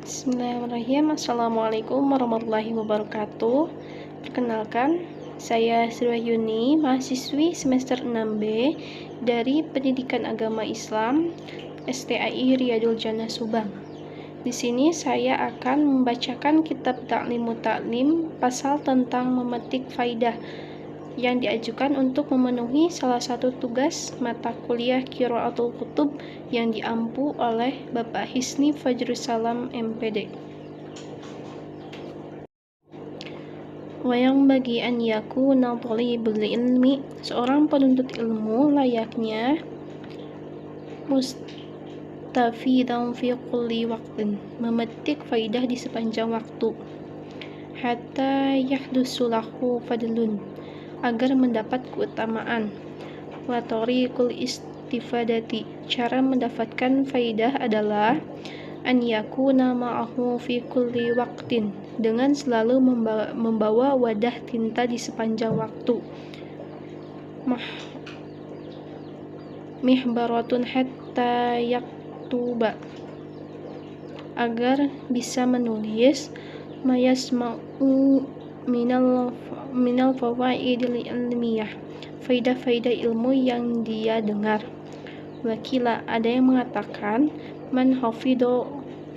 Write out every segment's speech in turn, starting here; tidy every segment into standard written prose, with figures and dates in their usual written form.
Bismillahirrahmanirrahim. Assalamualaikum warahmatullahi wabarakatuh. Perkenalkan, saya Sri Wahyuni, mahasiswi semester 6B dari Pendidikan Agama Islam STAI Riyadul Jannah Subang. Di sini saya akan membacakan kitab Ta'limut Ta'lim pasal tentang memetik faidah yang diajukan untuk memenuhi salah satu tugas mata kuliah Qiraatul Kutub yang diampu oleh Bapak Hisni Fajrussalam MPD. Wa yang bagi an yakuna thalibul ilmi, seorang penuntut ilmu layaknya mustafidan fi kulli waqtin, memetik faidah di sepanjang waktu, hatta yahdusu lahu fadlun, agar mendapat keutamaan. Wa tariqul istifadati, cara mendapatkan faidah adalah an yakuna ma'ahu fi kulli waqtin, dengan selalu membawa wadah tinta di sepanjang waktu. Mihbaratun hatta yaktuba, agar bisa menulis mayasma'u minal fawaidil ilmiyah, faidah-faidah ilmu yang dia dengar. Wakila, ada yang mengatakan man hafidho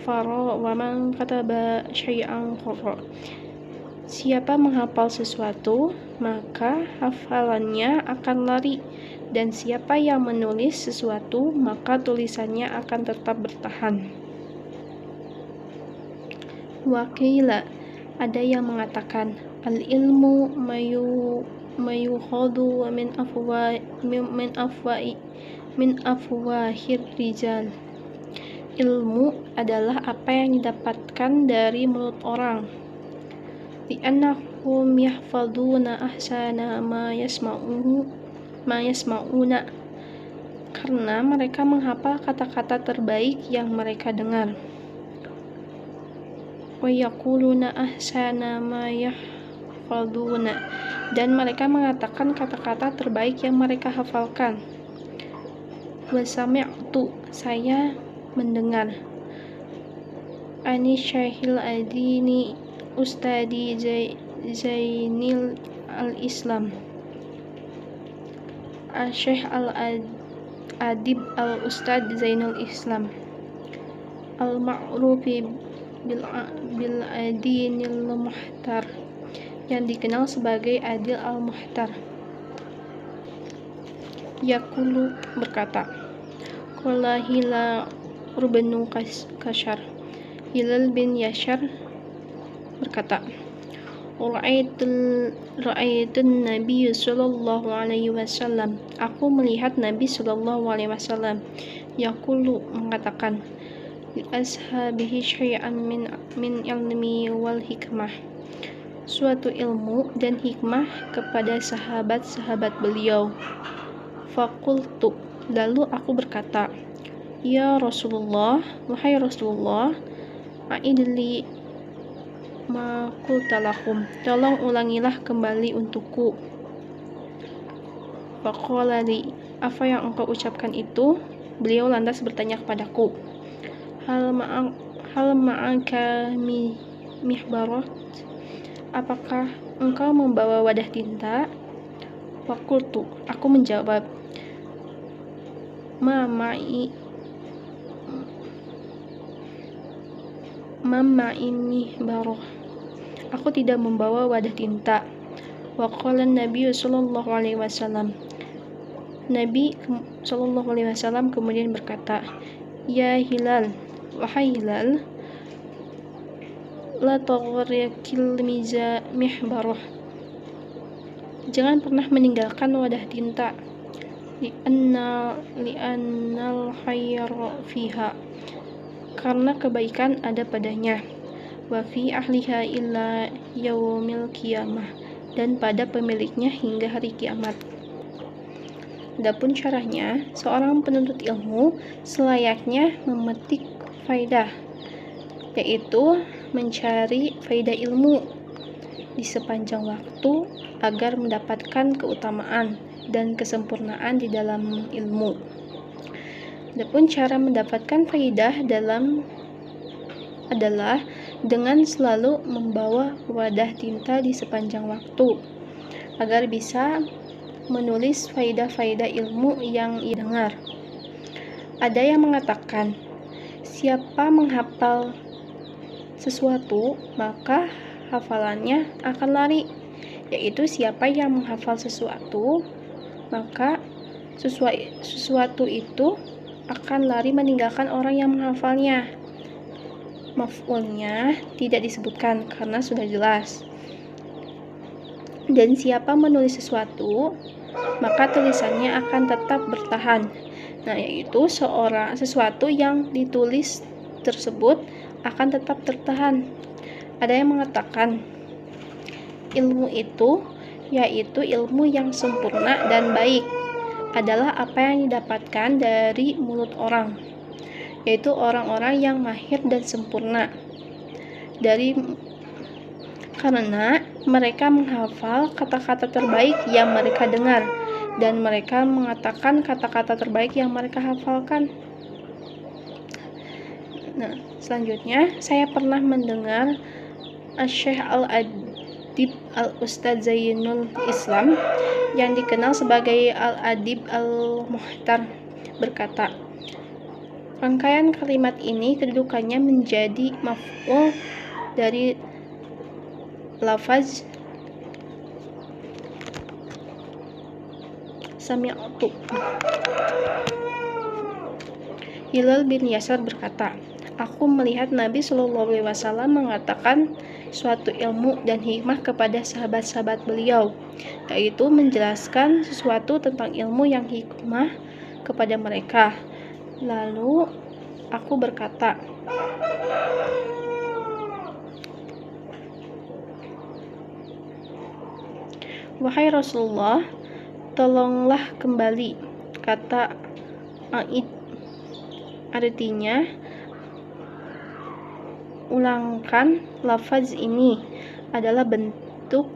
faro wa man kataba syai'an qara, siapa menghafal sesuatu maka hafalannya akan lari, dan siapa yang menulis sesuatu maka tulisannya akan tetap bertahan. Wakila, ada yang mengatakan al-ilmu mayukhadhu min afwahir rijal, ilmu adalah apa yang didapatkan dari mulut orang. Li'annahum yahfaduna ahsana ma yasma'una, karena mereka menghafal kata-kata terbaik yang mereka dengar. Wa yaquluna ahsana ma yahfaduna, dan mereka mengatakan kata-kata terbaik yang mereka hafalkan. Wa sami'tu, saya mendengar, ani syahil adini ustadi Zainil al-Islam, Syekh al-Adib al-Ustad Zainul Islam al-ma'rufi bil adinil muhtar, yang dikenal sebagai Adil al-Muhtar. Yaqulu, berkata, qala Hilal bin Kashar, Hilal bin Yashar berkata, Ra'aitun Nabi sallallahu alaihi wasallam, aku melihat Nabi sallallahu alaihi wasallam, yaqulu, mengatakan, li ashabihi syai'an min ilmi wal hikmah, suatu ilmu dan hikmah kepada sahabat-sahabat beliau. Faqultu, lalu aku berkata, ya Rasulullah, wahai Rasulullah, a'idli ma qulta lahum, tolong ulangilah kembali untukku. Faqala li, apa yang engkau ucapkan itu? Beliau lantas bertanya kepadaku, hal ma'aka mihbarat, apakah engkau membawa wadah tinta? Faqultu, aku menjawab, ma ma'i mihbarah, aku tidak membawa wadah tinta. Wa qala Nabi sallallahu alaihi wasallam, Nabi sallallahu alaihi wasallam kemudian berkata, ya Hilal, wahai Hilal, la taghrikil mihbarah, jangan pernah meninggalkan wadah tinta. Li'annal khayra fiha, karena kebaikan ada padanya. Wa fi ahliha illa yaumil qiyamah, dan pada pemiliknya hingga hari kiamat. Adapun caranya, seorang penuntut ilmu selayaknya memetik faidah, yaitu mencari faidah ilmu di sepanjang waktu agar mendapatkan keutamaan dan kesempurnaan di dalam ilmu. Adapun cara mendapatkan faidah dalam adalah dengan selalu membawa wadah tinta di sepanjang waktu agar bisa menulis faidah-faidah ilmu yang ia dengar. Ada yang mengatakan, siapa menghafal sesuatu, maka hafalannya akan lari, yaitu siapa yang menghafal sesuatu, maka sesuatu itu akan lari meninggalkan orang yang menghafalnya. Maf'ulnya tidak disebutkan karena sudah jelas. Dan siapa menulis sesuatu, maka tulisannya akan tetap bertahan. Nah, yaitu sesuatu yang ditulis tersebut akan tetap tertahan. Ada yang mengatakan ilmu itu, yaitu ilmu yang sempurna dan baik, adalah apa yang didapatkan dari mulut orang, yaitu orang-orang yang mahir dan sempurna karena mereka menghafal kata-kata terbaik yang mereka dengar dan mereka mengatakan kata-kata terbaik yang mereka hafalkan. Nah, selanjutnya saya pernah mendengar Syekh Al-Adib Al-Ustadz Zainul Islam yang dikenal sebagai Al-Adib Al-Muhtar berkata, rangkaian kalimat ini kedudukannya menjadi maf'ul dari lafaz sami'tu. Hilal bin Yasar berkata, aku melihat Nabi Shallallahu Alaihi Wasallam mengatakan suatu ilmu dan hikmah kepada sahabat-sahabat beliau, yaitu menjelaskan sesuatu tentang ilmu yang hikmah kepada mereka. Lalu aku berkata, wahai Rasulullah, tolonglah kembali. Kata Aid, artinya ulangkan lafaz ini adalah bentuk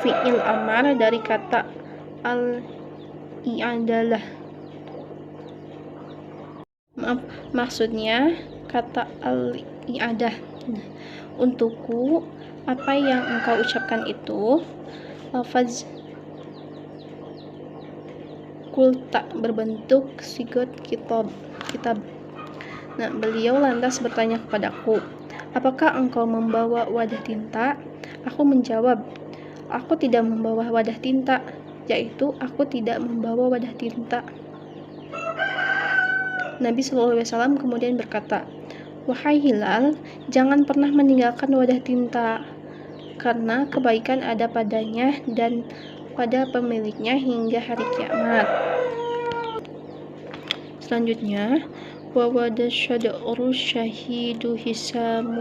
fi'il amar dari kata al-i'adalah. Maksudnya kata al-i'adah. Untukku, apa yang engkau ucapkan itu lafaz kulta berbentuk sigot kitab. Nah, beliau lantas bertanya kepadaku, apakah engkau membawa wadah tinta? Aku menjawab, aku tidak membawa wadah tinta, yaitu aku tidak membawa wadah tinta. Nabi SAW kemudian berkata, wahai Hilal, jangan pernah meninggalkan wadah tinta, karena kebaikan ada padanya dan pada pemiliknya hingga hari kiamat. Selanjutnya, wa wadashad'uru syahidu hisamu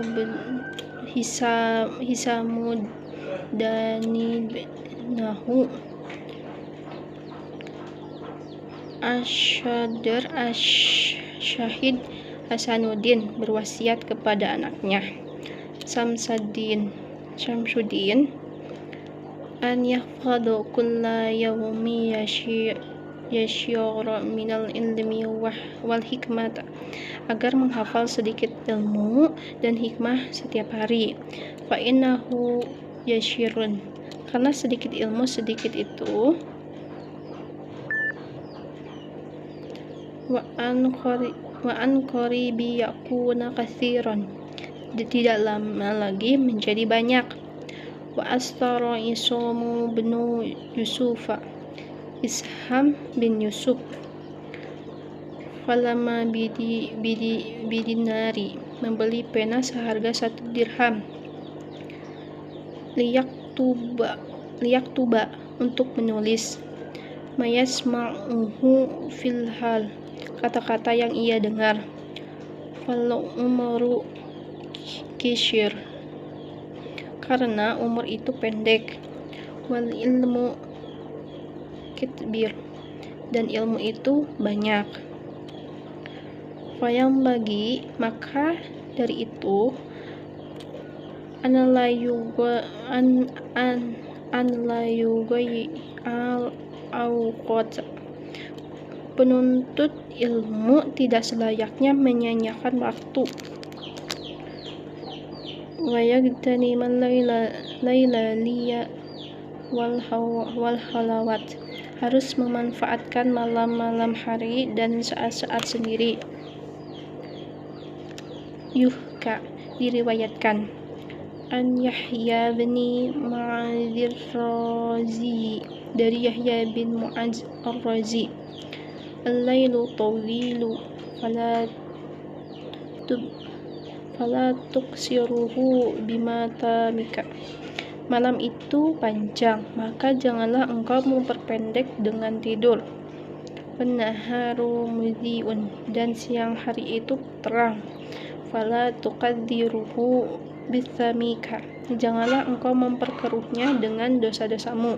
daninahu syahid Hasanuddin berwasiat kepada anaknya Syamsuddin an yahfadhu kulla yawmi yasyura minal ilmi wal hikmata, agar menghafal sedikit ilmu dan hikmah setiap hari. Fa innahu yasyirun, karena sedikit ilmu sedikit itu. Wa an qaribi yakuna katsiran, tidak lama lagi menjadi banyak. Wa astara Isamu bin Yusufa, Isham bin Yusuf, falama bidinari, membeli pena seharga 1 dirham, liyaktuba untuk menulis, mayasma'uhu fil hal, kata-kata yang ia dengar, falau umaru kishir, karena umur itu pendek, wal ilmu kitbir, dan ilmu itu banyak. Fayam bagi, maka dari itu an layugai al awqat, penuntut ilmu tidak selayaknya menyanyiakan waktu. wa yagtanimal laila liya wal halawat, harus memanfaatkan malam-malam hari dan saat-saat sendiri. Yuhka, diriwayatkan, an Yahya bin Mu'adzir Razi, dari Yahya bin Mu'adz ar-Razi, al-lailu tawilu fala tuksiruhu bimatamika, malam itu panjang, maka janganlah engkau memperpendek dengan tidur. Wan-naharu mudhi'un, dan siang hari itu terang. Fala tuqaddiruhu bithamika, janganlah engkau memperkeruhnya dengan dosa-dosamu.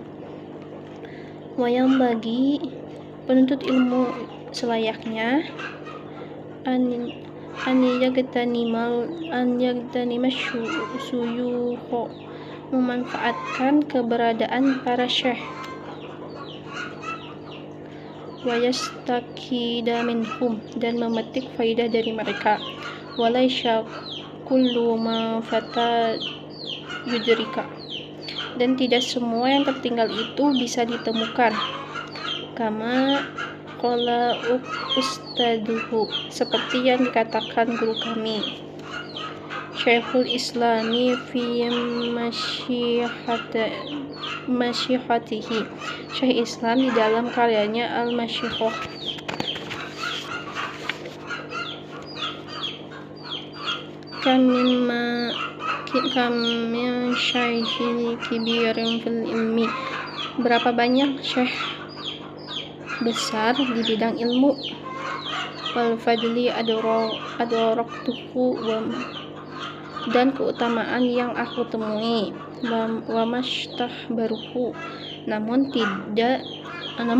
Wayang bagi penuntut ilmu selayaknya an yagtanima suyukh, memanfaatkan keberadaan para syekh, wa yastakida minhum, dan memetik faidah dari mereka. Walaisya kullu ma fata yudrika, dan tidak semua yang tertinggal itu bisa ditemukan. Kama qala ustaduhu, seperti yang dikatakan guru kami, Syekhul Islami fi masyihatihi, Syekh Islam di dalam karyanya Al-Masyihoh. Kamin syaihi kibirin fil ilmi, berapa banyak syekh besar di bidang ilmu. Wal fadli adraktuhu, dan keutamaan yang aku temui. Wa mashtahbaruhu, namun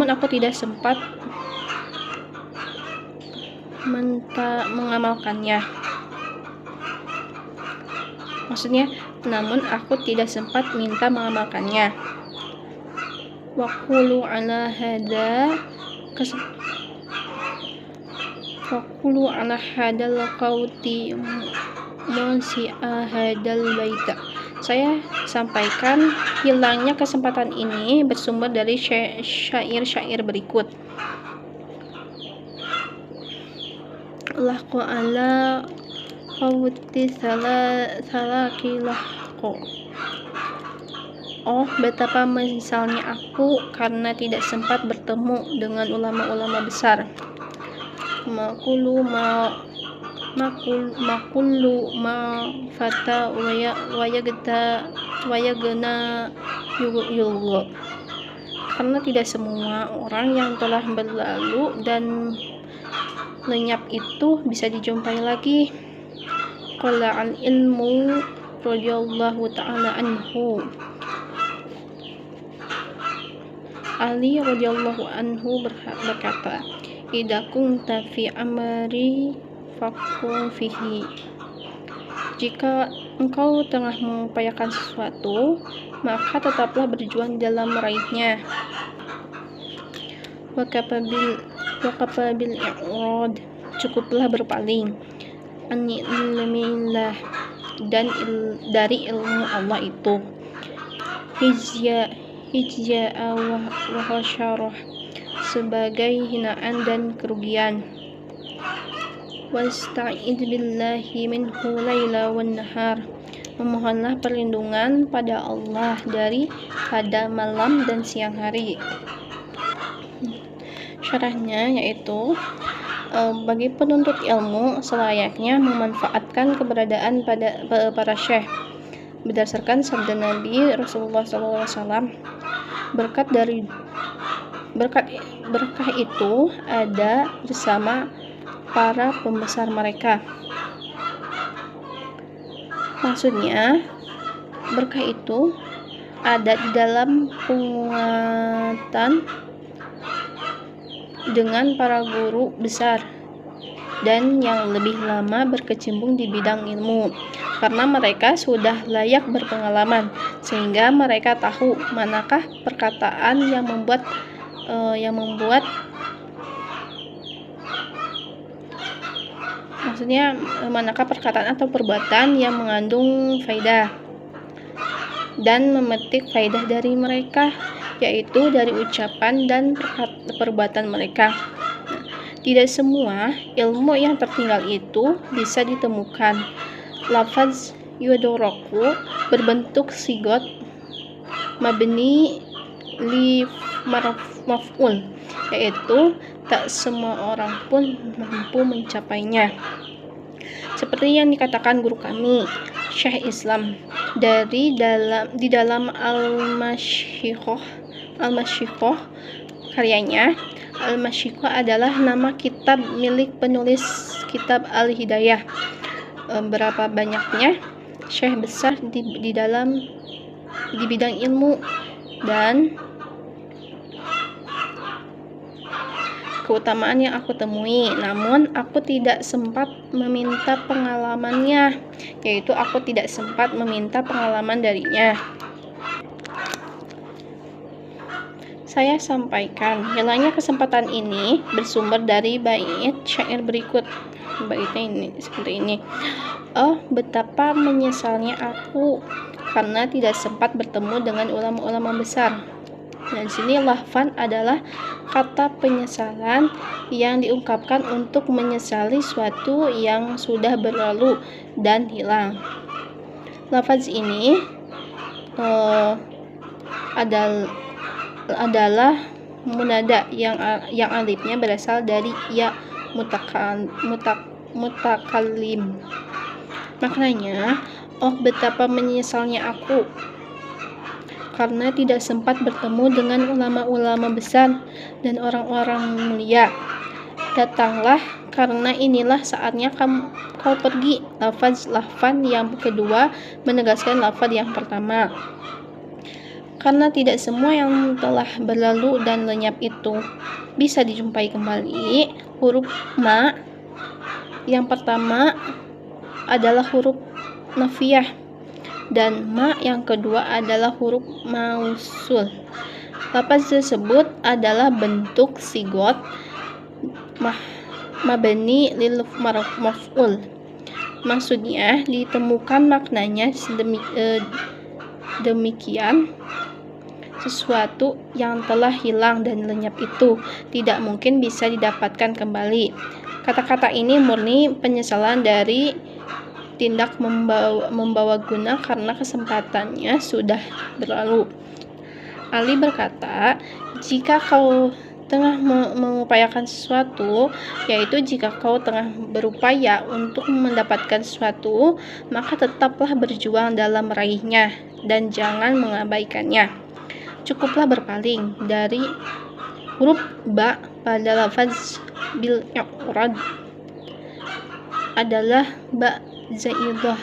aku tidak sempat mengamalkannya. Maksudnya, namun aku tidak sempat minta mengamalkannya. Waqulu ala hadal qauti musi'a hadal baita, saya sampaikan hilangnya kesempatan ini bersumber dari syair-syair berikut. Lahqu ala qawti salaki lahqu, oh betapa menyesalnya aku karena tidak sempat bertemu dengan ulama-ulama besar. Makullu ma fata wayagna yulgo, karena tidak semua orang yang telah berlalu dan lenyap itu bisa dijumpai lagi. Qala al ilmu radhiyallahu ta'ala anhu, Ali radhiyallahu anhu berkata, idza kunta fi amri faqum fihi, jika engkau tengah mengupayakan sesuatu, maka tetaplah berjuang dalam meraihnya. Wa kafabil i'rad, cukuplah berpaling. An ilmillah, dan dari ilmu Allah itu. Hijya'a wa hasyarah, sebagai hinaan dan kerugian. Wasta'id billahi minhu laila wan nahar, memohonlah perlindungan pada Allah pada malam dan siang hari. Syarahnya yaitu, bagi penuntut ilmu selayaknya memanfaatkan keberadaan pada para syekh berdasarkan sabda Nabi Rasulullah SAW. Berkah itu ada bersama para pembesar mereka. Maksudnya, berkah itu ada di dalam penguatan dengan para guru besar dan yang lebih lama berkecimpung di bidang ilmu, karena mereka sudah layak berpengalaman sehingga mereka tahu manakah perkataan yang membuat Maksudnya manakah perkataan atau perbuatan yang mengandung faidah dan memetik faidah dari mereka, yaitu dari ucapan dan perbuatan mereka. Tidak semua ilmu yang tertinggal itu bisa ditemukan. Lafaz yudoroku berbentuk sigot mabni li maf'ul, yaitu tak semua orang pun mampu mencapainya. Seperti yang dikatakan guru kami, Syekh Islam di dalam Al-Masyikhah karyanya. Al-Masyikhah adalah nama kitab milik penulis kitab Al-Hidayah. Berapa banyaknya syekh besar di bidang ilmu dan keutamaan yang aku temui, namun aku tidak sempat meminta pengalamannya, yaitu aku tidak sempat meminta pengalaman darinya. Saya sampaikan, hilangnya kesempatan ini bersumber dari bait syair berikut. Baitnya ini seperti ini. Oh, betapa menyesalnya aku karena tidak sempat bertemu dengan ulama-ulama besar. Dan sini lahfan adalah kata penyesalan yang diungkapkan untuk menyesali suatu yang sudah berlalu dan hilang. Lafaz ini adalah munada yang alifnya berasal dari ya mutakallim. Maknanya, oh betapa menyesalnya aku karena tidak sempat bertemu dengan ulama-ulama besar dan orang-orang mulia. Datanglah, karena inilah saatnya kau pergi. Lafaz lahfan yang kedua menegaskan lafaz yang pertama. Karena tidak semua yang telah berlalu dan lenyap itu bisa dijumpai kembali. Huruf ma yang pertama adalah huruf nafiyah dan ma yang kedua adalah huruf mausul. Lafaz tersebut adalah bentuk sigot mabni lil maf'ul. Maksudnya ditemukan maknanya demikian, sesuatu yang telah hilang dan lenyap itu tidak mungkin bisa didapatkan kembali. Kata-kata ini murni penyesalan dari tindak membawa guna karena kesempatannya sudah berlalu. Ali berkata, jika kau tengah mengupayakan sesuatu, yaitu jika kau tengah berupaya untuk mendapatkan sesuatu, maka tetaplah berjuang dalam meraihnya dan jangan mengabaikannya. Cukuplah berpaling dari huruf ba pada lafaz bil i'rad adalah ba zaidah,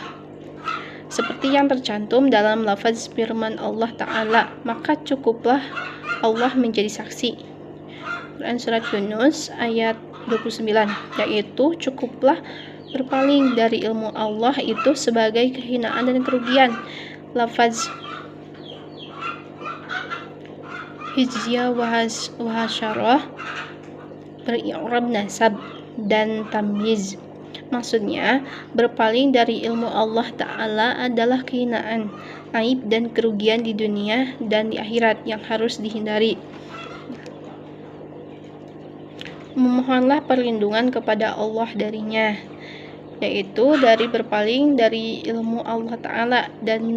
seperti yang tercantum dalam lafaz firman Allah Ta'ala, maka cukuplah Allah menjadi saksi. Quran Surat Yunus ayat 29, yaitu cukuplah berpaling dari ilmu Allah itu sebagai kehinaan dan kerugian. Lafaz hijziyah wahasyarah beri'rab nasab dan tamyiz. Maksudnya, berpaling dari ilmu Allah Ta'ala adalah kehinaan, aib dan kerugian di dunia dan di akhirat yang harus dihindari. Memohonlah perlindungan kepada Allah darinya, yaitu dari berpaling dari ilmu Allah Ta'ala dan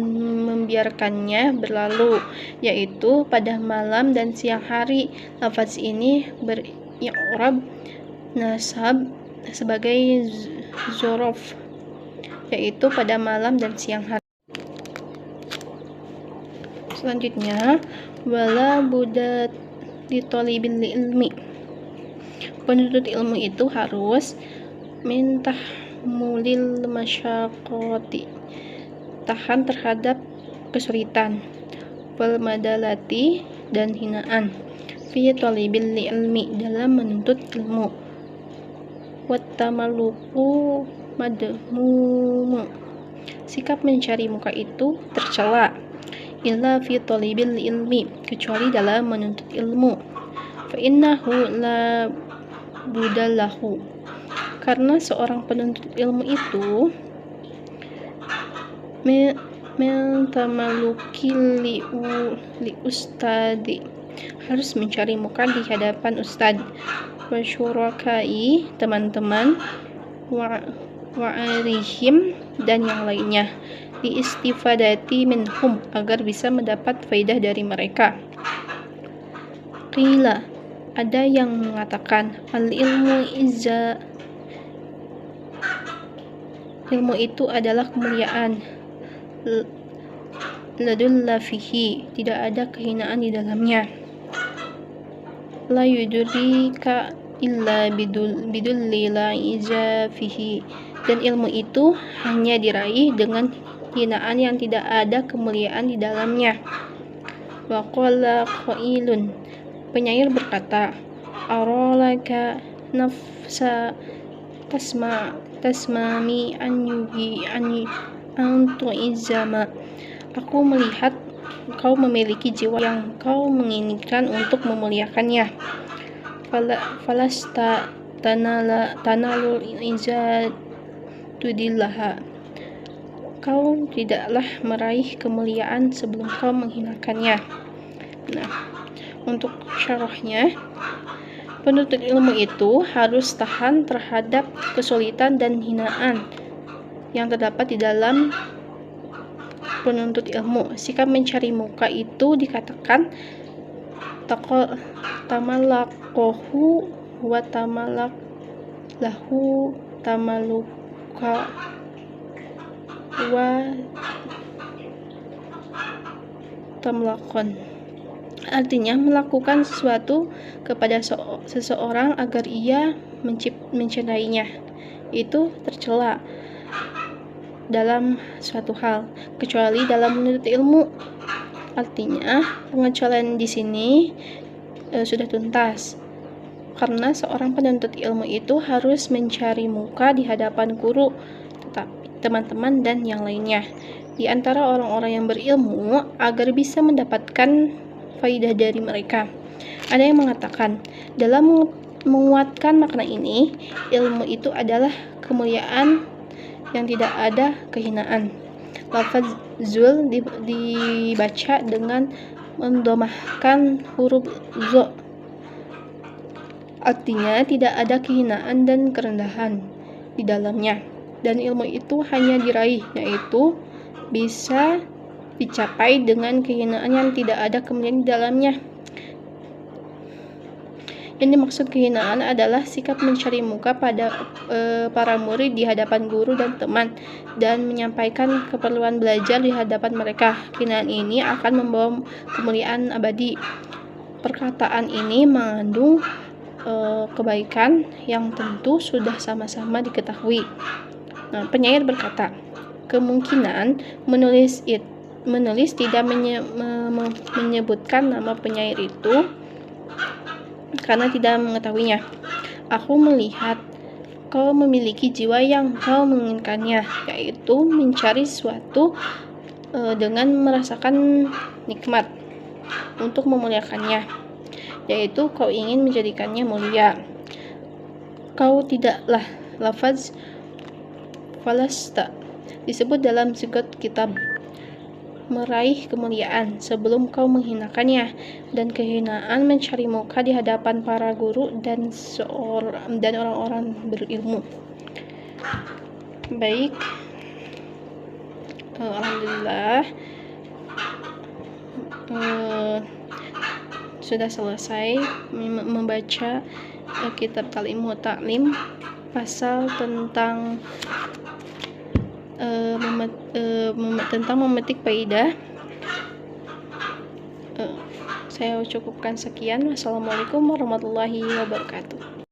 membiarkannya berlalu, yaitu pada malam dan siang hari. Lafaz ini beri'rab nasab sebagai zorof, yaitu pada malam dan siang hari. Selanjutnya, wala budat ditolibil ilmi. Penuntut ilmu itu harus minta mulil masyaqati, tahan terhadap kesulitan, wal madalati dan hinaan, fi tolibil ilmi dalam menuntut ilmu, wattamaluku madmum, sikap mencari muka itu tercela, illa fi tolibil ilmi, kecuali dalam menuntut ilmu, fa innahu la budallahu, karena seorang penuntut ilmu itu mentamaluki li ustadi, harus mencari muka di hadapan ustad, wa syurakai, teman-teman, wa arihim, dan yang lainnya, li istifadati minhum, agar bisa mendapat faidah dari mereka. Qila, ada yang mengatakan, al-ilmu ilmu itu adalah kemuliaan, ladulla fihi, tidak ada kehinaan di dalamnya, la yudrika illa bidulli la izafihi, dan ilmu itu hanya diraih dengan hinaan yang tidak ada kemuliaan di dalamnya. Wa qala qailun, penyair berkata, aralaka nafsa tasmami an tu'izama, aku melihat kau memiliki jiwa yang kau menginginkan untuk memuliakannya. Falasta tanalul izatudillaha, kau tidaklah meraih kemuliaan sebelum kau menghinakannya. Nah, untuk syarahnya, penuntut ilmu itu harus tahan terhadap kesulitan dan hinaan yang terdapat di dalam penuntut ilmu. Sikap mencari muka itu dikatakan tamalakohu wa tamalak lahu tamaluka wa tamlakon, artinya melakukan sesuatu kepada seseorang agar ia mencintainya, itu tercela dalam suatu hal, kecuali dalam menuntut ilmu. Artinya pengecualian di sini sudah tuntas, karena seorang penuntut ilmu itu harus mencari muka di hadapan guru, teman-teman, dan yang lainnya di antara orang-orang yang berilmu agar bisa mendapatkan faidah dari mereka. Ada yang mengatakan, dalam menguatkan makna ini, ilmu itu adalah kemuliaan yang tidak ada kehinaan. Lafaz zul dibaca dengan mendomahkan huruf zo, artinya tidak ada kehinaan dan kerendahan di dalamnya, dan ilmu itu hanya diraih, yaitu bisa dicapai dengan kehinaan yang tidak ada kemuliaan di dalamnya. Yang dimaksud kehinaan adalah sikap mencari muka pada para murid di hadapan guru dan teman, dan menyampaikan keperluan belajar di hadapan mereka. Kehinaan ini akan membawa kemuliaan abadi. Perkataan ini mengandung kebaikan yang tentu sudah sama-sama diketahui. Nah, penyair berkata, kemungkinan menulis tidak menyebutkan nama penyair itu karena tidak mengetahuinya. Aku melihat kau memiliki jiwa yang kau menginginkannya, yaitu mencari sesuatu dengan merasakan nikmat untuk memuliakannya, yaitu kau ingin menjadikannya mulia. Kau tidaklah, lafaz falasta disebut dalam sigat kitab, meraih kemuliaan sebelum kau menghinakannya, dan kehinaan mencari muka di hadapan para guru dan orang-orang berilmu. Baik, alhamdulillah sudah selesai membaca kitab Ta'lim wa Ta'lim, pasal tentang memetik faidah. Saya cukupkan sekian. Wassalamualaikum warahmatullahi wabarakatuh.